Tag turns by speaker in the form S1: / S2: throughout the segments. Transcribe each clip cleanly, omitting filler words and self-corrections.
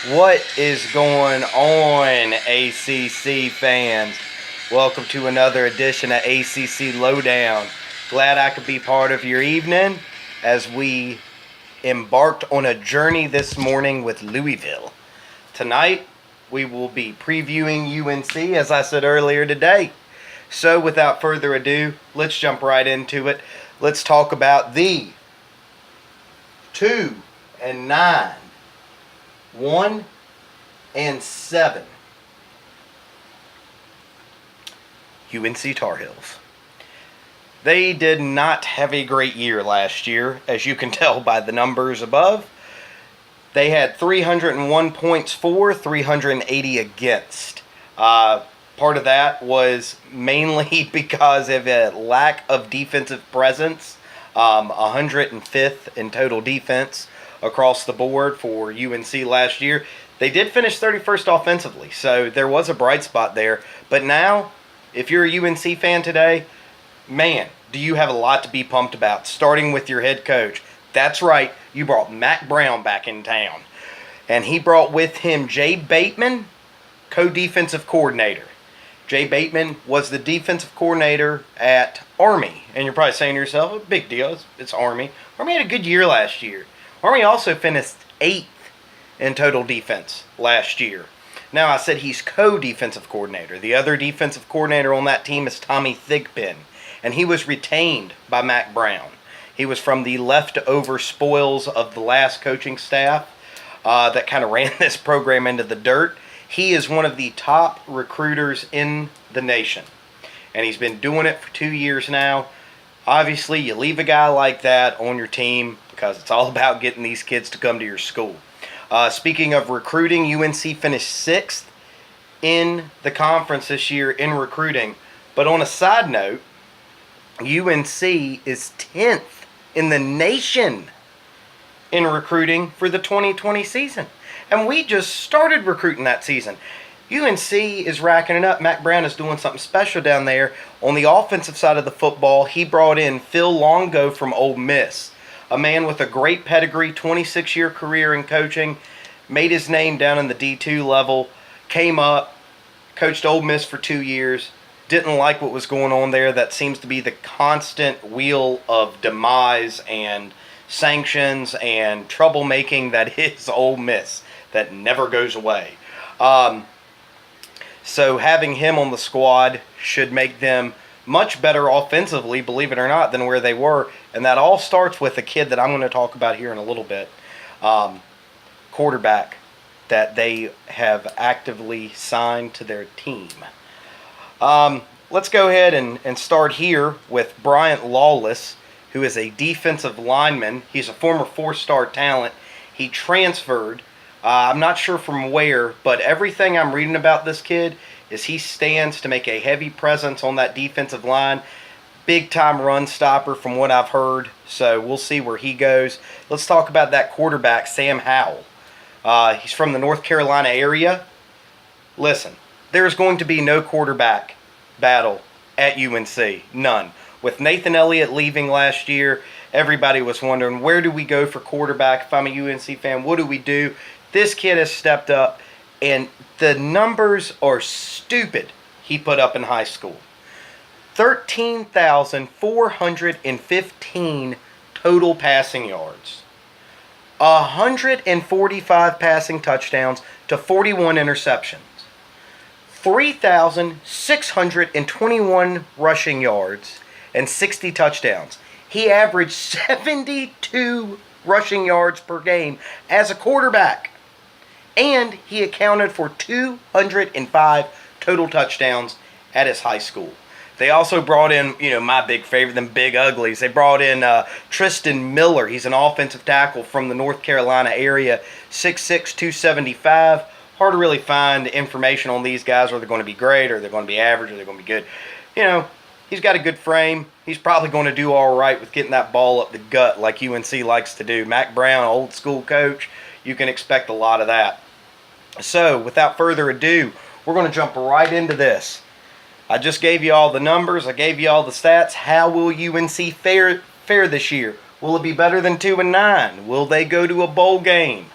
S1: What is going on, ACC fans? Welcome to another edition of ACC Lowdown. Glad I could be part of your evening as we embarked on a journey this morning with Louisville. Tonight, we will be previewing UNC, as I said earlier today. So, without further ado, let's jump right into it. Let's talk about the 2-9, 1-7 UNC Tar Heels. They did not have a great year last year, as you can tell by the numbers above. They had 301 points for, 380 against. Part of that was mainly because of a lack of defensive presence. 105th in total defense across the board for UNC last year. They did finish 31st offensively, so there was a bright spot there. But now, if you're a UNC fan today, man, do you have a lot to be pumped about, starting with your head coach. That's right, you brought Mack Brown back in town. And he brought with him Jay Bateman, co-defensive coordinator. Jay Bateman was the defensive coordinator at Army. And you're probably saying to yourself, a big deal, it's Army. Army had a good year last year. Army also finished 8th in total defense last year. Now, I said he's co-defensive coordinator. The other defensive coordinator on that team is Tommy Thigpen, and he was retained by Mack Brown. He was from the leftover spoils of the last coaching staff that kind of ran this program into the dirt. He is one of the top recruiters in the nation, and he's been doing it for 2 years now. Obviously, you leave a guy like that on your team because it's all about getting these kids to come to your school. Speaking of recruiting, UNC finished 6th in the conference this year in recruiting. But on a side note, UNC is 10th in the nation in recruiting for the 2020 season. And we just started recruiting that season. UNC is racking it up. Mack Brown is doing something special down there. On the offensive side of the football, he brought in Phil Longo from Ole Miss, a man with a great pedigree, 26-year career in coaching, made his name down in the D2 level, came up, coached Ole Miss for 2 years, didn't like what was going on there. That seems to be the constant wheel of demise and sanctions and troublemaking that is Ole Miss that never goes away. So having him on the squad should make them much better offensively, believe it or not, than where they were. And that all starts with a kid that I'm going to talk about here in a little bit, quarterback that they have actively signed to their team. Let's go ahead and start here with Bryant Lawless, who is a defensive lineman. He's a former 4-star talent. He transferred. I'm not sure from where, but everything I'm reading about this kid is he stands to make a heavy presence on that defensive line. Big-time run stopper from what I've heard, so we'll see where he goes. Let's talk about that quarterback, Sam Howell. He's from the North Carolina area. Listen, there's going to be no quarterback battle at UNC. None. With Nathan Elliott leaving last year, everybody was wondering, where do we go for quarterback? If I'm a UNC fan, what do we do? This kid has stepped up, and the numbers are stupid he put up in high school. 13,415 total passing yards. 145 passing touchdowns to 41 interceptions. 3,621 rushing yards and 60 touchdowns. He averaged 72 rushing yards per game as a quarterback. And he accounted for 205 total touchdowns at his high school. They also brought in, my big favorite, them big uglies. They brought in Tristan Miller. He's an offensive tackle from the North Carolina area, 6'6", 275. Hard to really find information on these guys, whether they're going to be great or they're going to be average or they're going to be good. He's got a good frame. He's probably going to do all right with getting that ball up the gut like UNC likes to do. Mack Brown, old school coach, you can expect a lot of that. So, without further ado, we're going to jump right into this. I just gave you all the numbers. I gave you all the stats. How will UNC fare this year? Will it be better than 2-9? Will they go to a bowl game?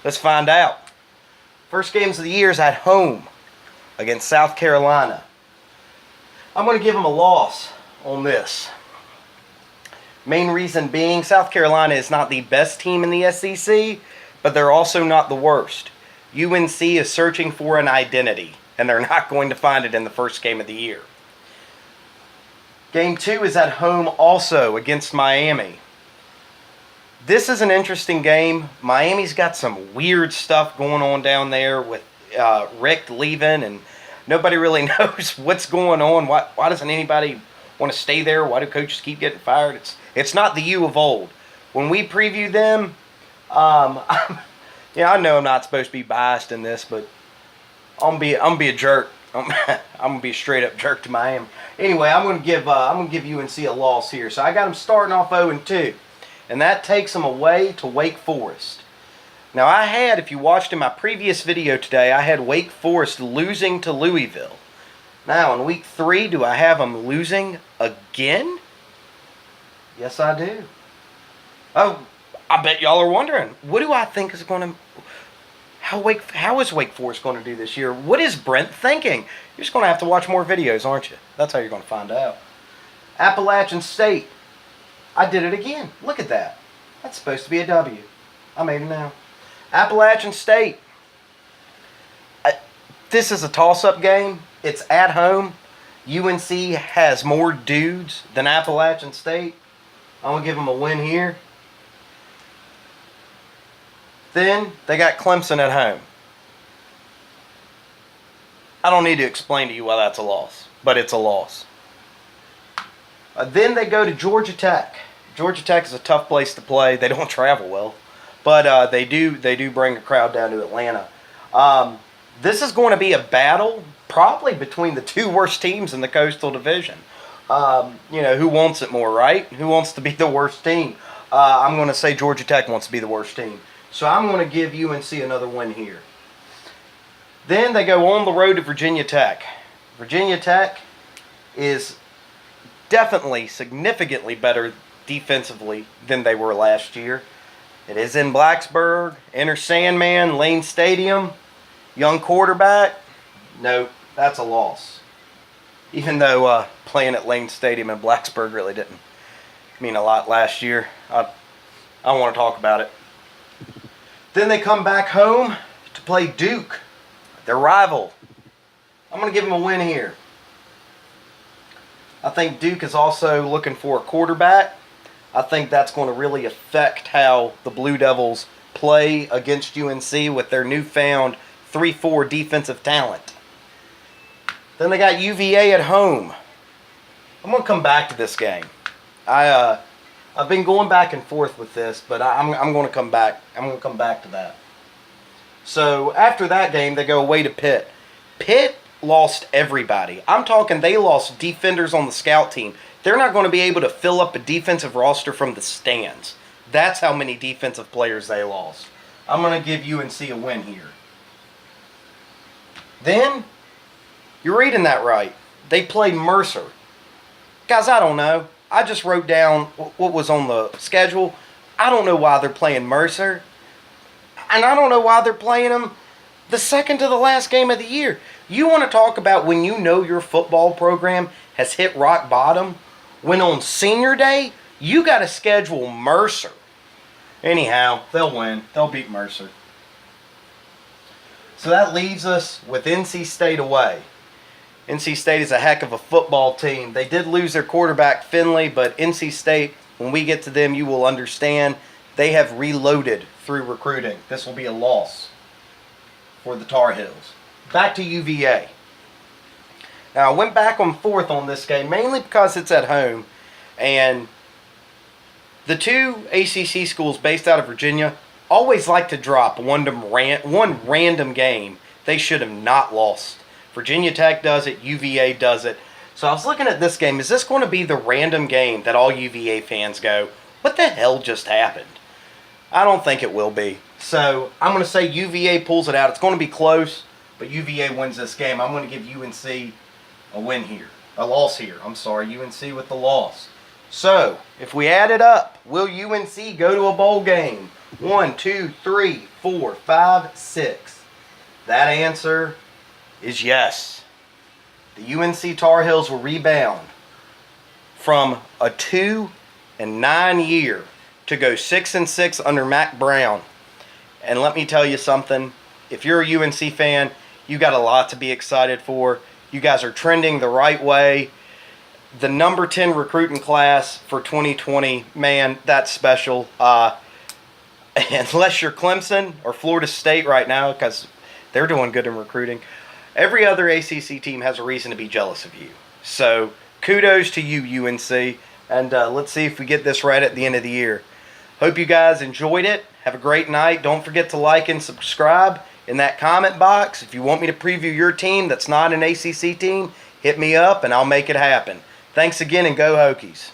S1: Let's find out. First games of the year is at home against South Carolina. I'm going to give them a loss on this. Main reason being, South Carolina is not the best team in the SEC, but they're also not the worst. UNC is searching for an identity, and they're not going to find it in the first game of the year. Game 2 is at home also against Miami. This is an interesting game. Miami's got some weird stuff going on down there with Rick leaving, and nobody really knows what's going on. Why doesn't anybody want to stay there? Why do coaches keep getting fired? It's not the U of old. When we preview them, yeah, I know I'm not supposed to be biased in this, but I'm gonna be a jerk. I'm gonna be a straight up jerk to Miami. Anyway, I'm gonna give UNC a loss here. So I got them starting off 0-2, and that takes them away to Wake Forest. Now I had, if you watched in my previous video today, I had Wake Forest losing to Louisville. Now in week 3, do I have them losing again? Yes, I do. Oh, I bet y'all are wondering, what do I think is going to... How is Wake Forest going to do this year? What is Brent thinking? You're just going to have to watch more videos, aren't you? That's how you're going to find out. Appalachian State. I did it again. Look at that. That's supposed to be a W. I made it now. Appalachian State. This is a toss-up game. It's at home. UNC has more dudes than Appalachian State. I'm going to give them a win here. Then they got Clemson at home. I don't need to explain to you why that's a loss, but it's a loss. Then they go to Georgia Tech. Georgia Tech is a tough place to play. They don't travel well, but they do bring a crowd down to Atlanta. This is going to be a battle probably between the two worst teams in the Coastal Division. Who wants it more, right? Who wants to be the worst team? I'm going to say Georgia Tech wants to be the worst team. So I'm going to give UNC another win here. Then they go on the road to Virginia Tech. Virginia Tech is definitely significantly better defensively than they were last year. It is in Blacksburg, Enter Sandman, Lane Stadium, young quarterback. Nope, that's a loss. Even though playing at Lane Stadium in Blacksburg really didn't mean a lot last year. I don't want to talk about it. Then they come back home to play Duke, their rival. I'm going to give them a win here. I think Duke is also looking for a quarterback. I think that's going to really affect how the Blue Devils play against UNC with their newfound 3-4 defensive talent. Then they got UVA at home. I'm going to come back to this game. I've been going back and forth with this, but I'm going to come back. I'm going to come back to that. So after that game, they go away to Pitt. Pitt lost everybody. I'm talking they lost defenders on the scout team. They're not going to be able to fill up a defensive roster from the stands. That's how many defensive players they lost. I'm going to give UNC a win here. Then, you're reading that right. They played Mercer. Guys, I don't know. I just wrote down what was on the schedule. I don't know why they're playing Mercer. And I don't know why they're playing them the second to the last game of the year. You want to talk about when you know your football program has hit rock bottom? When on senior day, you got to schedule Mercer. Anyhow, they'll win. They'll beat Mercer. So that leaves us with NC State away. NC State is a heck of a football team. They did lose their quarterback, Finley, but NC State, when we get to them, you will understand they have reloaded through recruiting. This will be a loss for the Tar Heels. Back to UVA. Now, I went back and forth on this game, mainly because it's at home, and the two ACC schools based out of Virginia always like to drop one random game they should have not lost. Virginia Tech does it, UVA does it. So I was looking at this game. Is this going to be the random game that all UVA fans go, what the hell just happened? I don't think it will be. So I'm going to say UVA pulls it out. It's going to be close, but UVA wins this game. I'm going to give UNC a win here. A loss here. I'm sorry, UNC with the loss. So if we add it up, will UNC go to a bowl game? 1, 2, 3, 4, 5, 6. That answer is yes. The UNC Tar Heels will rebound from a 2-9 year to go 6-6 under Mac Brown. And let me tell you something. If you're a UNC fan, you got a lot to be excited for. You guys are trending the right way. The number 10 recruiting class for 2020, man, that's special. Unless you're Clemson or Florida State right now, because they're doing good in recruiting, every other ACC team has a reason to be jealous of you. So kudos to you, UNC, and let's see if we get this right at the end of the year. Hope you guys enjoyed it. Have a great night. Don't forget to like and subscribe in that comment box. If you want me to preview your team that's not an ACC team, hit me up and I'll make it happen. Thanks again, and go Hokies.